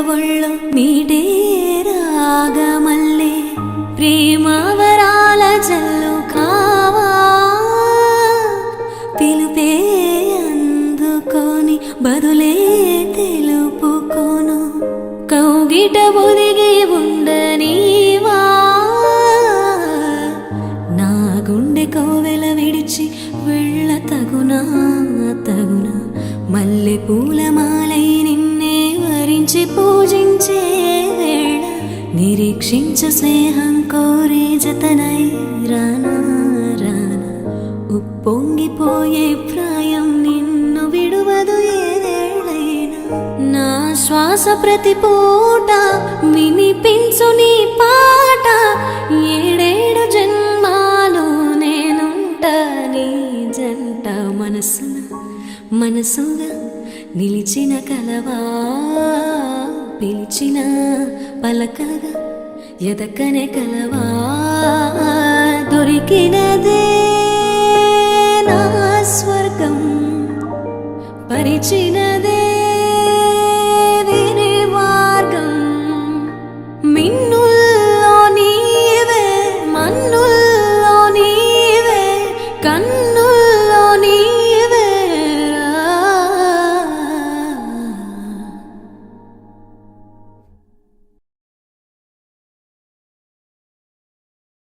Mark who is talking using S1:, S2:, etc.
S1: ఒళ్ళు మీటే రాగమల్లే ప్రేమవరాల జల్లు కావా పిలుపే అందుకొని బదులే తెలుపుకోను కౌగిట ఒదిగి ఉండనీవా నా గుండె కోవెల విడిచి వెళ్ళ తగునా మల్లె పూలమాలై నిన్నే వరించి పూజించే వేళ నిరీక్షించు స్నేహం కోరి జతనై రానా ఉప్పొంగిపోయే ప్రాయం నిన్ను విడువదు ఏదేళ్ళైనా నా శ్వాస ప్రతి పూట వినిపించు నీ పాట ఏడేడు జన్మాలు నేనుంట నీ జంట మనసుగా నిలిచిన కలవా పిలిచిన పలకగా ఎదకనే కలవా దొరికినదే నా స్వర్గం పరిచిన